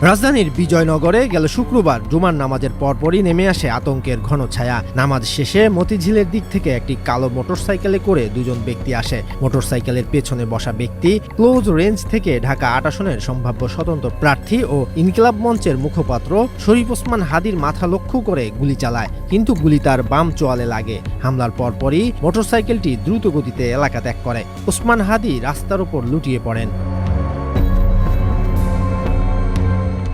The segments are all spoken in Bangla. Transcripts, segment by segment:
রাজধানীর বিজয়নগরে গেল শুক্রবার জুমার নামাজের পরপরই নেমে আসে আতঙ্কের ঘন ছায়া। নামাজ শেষে মতিঝিলের দিক থেকে একটি কালো মোটরসাইকেলে করে দুজন ব্যক্তি আসে। মোটরসাইকেলের পেছনে বসা ব্যক্তি ক্লোজ রেঞ্জ থেকে ঢাকা ৮ আসনের সম্ভাব্য স্বতন্ত্র প্রার্থী ও ইনকিলাব মঞ্চের মুখপাত্র শরীফ ওসমান হাদীর মাথা লক্ষ্য করে গুলি চালায়, কিন্তু গুলি তার বাম চোয়ালে লাগে। হামলার পরপরই মোটরসাইকেলটি দ্রুত গতিতে এলাকা ত্যাগ করে। ওসমান হাদী রাস্তার উপর লুটিয়ে পড়েন।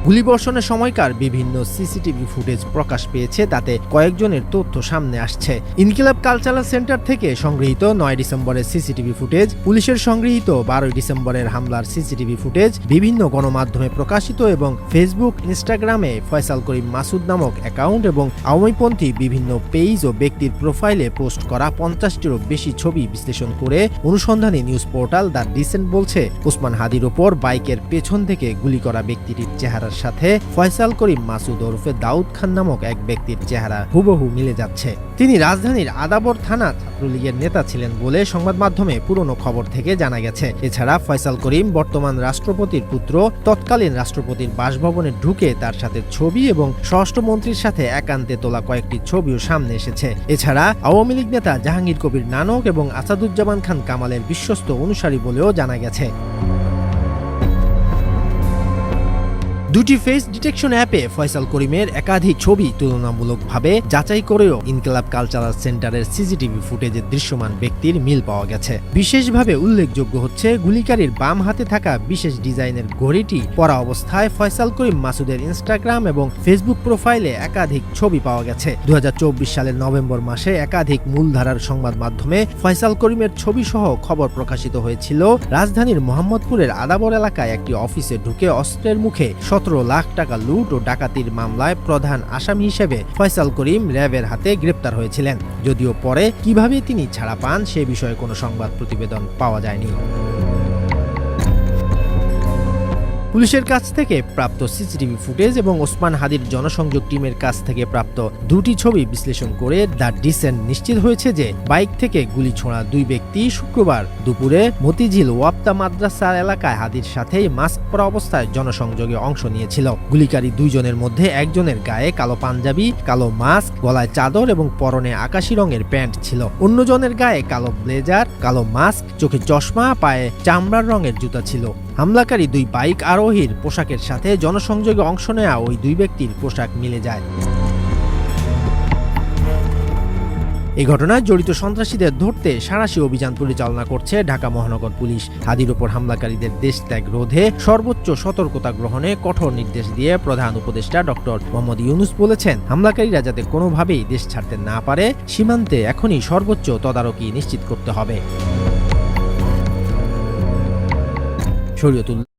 গুলিবর্ষণের সময়কার বিভিন্ন সিসিটিভি ফুটেজ প্রকাশ পেয়েছে, তাতে কয়েকজনের তথ্য সামনে আসছে। ইনকিলাব কালচারাল সেন্টার থেকে সংগৃহীত ৯ ডিসেম্বরের সিসিটিভি ফুটেজ, পুলিশের সংগৃহীত ১২ ডিসেম্বরের হামলার সিসিটিভি ফুটেজ, বিভিন্ন গণমাধ্যমে প্রকাশিত এবং ফেসবুক, ইনস্টাগ্রামে ফয়সাল করিম মাসুদ নামক অ্যাকাউন্ট এবং আওয়ামীপন্থী বিভিন্ন পেজ ও ব্যক্তির প্রোফাইলে পোস্ট করা ৫০টিরও বেশি ছবি বিশ্লেষণ করে অনুসন্ধানী নিউজ পোর্টাল দ্য ডিসেন্ট বলছে, ওসমান হাদীর ওপর বাইকের পেছন থেকে গুলি করা ব্যক্তিটির চেহারা সাথে ফয়সাল করিম মাসুদ ওরফে দাউদ খান নামক এক ব্যক্তির চেহারা হুবহু মিলে যাচ্ছে। তিনি রাজধানীর আদাবর থানা ছাত্রলীগের নেতা ছিলেন বলে সংবাদ মাধ্যমে পুরনো খবর থেকে জানা গেছে। এছাড়া ফয়সাল করিম বর্তমান রাষ্ট্রপতির পুত্র, তৎকালীন রাষ্ট্রপতির বাসভবনে ঢুকে তার সাথে ছবি এবং স্বরাষ্ট্রমন্ত্রীর সাথে একান্তে তোলা কয়েকটি ছবিও সামনে এসেছে। এছাড়া আওয়ামী লীগ নেতা জাহাঙ্গীর কবির নানক এবং আসাদুজ্জামান খান কামালের বিশ্বস্ত অনুসারী বলেও জানা গেছে। দুটি ফেস ডিটেকশন অ্যাপে ফয়সাল করিমের একাধিক ছবি তুলনামূলকভাবে যাচাই করেও ইনকিলাব কালচারাল সেন্টারের সিসিটিভি ফুটেজে দৃশ্যমান ব্যক্তির মিল পাওয়া গেছে। বিশেষভাবে উল্লেখযোগ্য হচ্ছে গুলিকারীর বাম হাতে থাকা বিশেষ ডিজাইনের ঘড়িটি পরা অবস্থায় ফয়সাল করিম মাসুদের ইনস্টাগ্রাম এবং ফেসবুক প্রোফাইলে একাধিক ছবি পাওয়া গেছে। ২০২৪ সালের নভেম্বর মাসে একাধিক মূলধারার সংবাদ মাধ্যমে ফয়সাল করিমের ছবি সহ খবর প্রকাশিত হয়েছিল। রাজধানীর মোহাম্মদপুরের আদাবর এলাকায় একটি অফিসে ঢুকে অস্ত্রের মুখে ১৭ লাখ টাকা লুট ও ডাকাতির মামলায় প্রধান আসামি হিসেবে ফয়সাল করিম র্যাবের হাতে গ্রেপ্তার হয়েছিলেন। যদিও পরে কিভাবে তিনি ছাড়া পান সে বিষয়ে কোনো সংবাদ প্রতিবেদন পাওয়া যায়নি। পুলিশের কাছ থেকে প্রাপ্ত সিসিটিভি ফুটেজ এবং ওসমান হাদীর জনসংযোগ টিমের কাছ থেকে প্রাপ্ত দুটি ছবি বিশ্লেষণ করে দ্য ডিসেন্ট নিশ্চিত হয়েছে যে বাইক থেকে গুলি ছোঁড়া দুই ব্যক্তি শুক্রবার দুপুরে মতিঝিল ওয়াপ্তা মাদ্রাসা এলাকায় হাদীর সাথে মাস্ক পরা অবস্থায় জনসংযোগে অংশ নিয়েছিল। গুলিকারী দুইজনের মধ্যে একজনের গায়ে কালো পাঞ্জাবি, কালো মাস্ক, গলায় চাদর এবং পরনে আকাশি রঙের প্যান্ট ছিল। অন্যজনের গায়ে কালো ব্লেজার, কালো মাস্ক, চোখে চশমা, পায়ে চামড়ার রঙের জুতা ছিল। হামলাকারী দুই বাইক আরোহীর পোশাকের সাথে জনসংযোগে অংশ নেওয়া ওই দুই ব্যক্তির পোশাক মিলে যায়। এই ঘটনায় জড়িত সন্ত্রাসীদের ধরতে সাঁড়াশি অভিযান পরিচালনা করছে ঢাকা মহানগর পুলিশ। হাদীর ওপর হামলাকারীদের দেশত্যাগ রোধে সর্বোচ্চ সতর্কতা গ্রহণে কঠোর নির্দেশ দিয়ে প্রধান উপদেষ্টা ডক্টর মোহাম্মদ ইউনূস বলেছেন, হামলাকারীরা যাতে কোনোভাবেই দেশ ছাড়তে না পারে সীমান্তে এখনই সর্বোচ্চ তদারকি নিশ্চিত করতে হবে। শরীয়তুল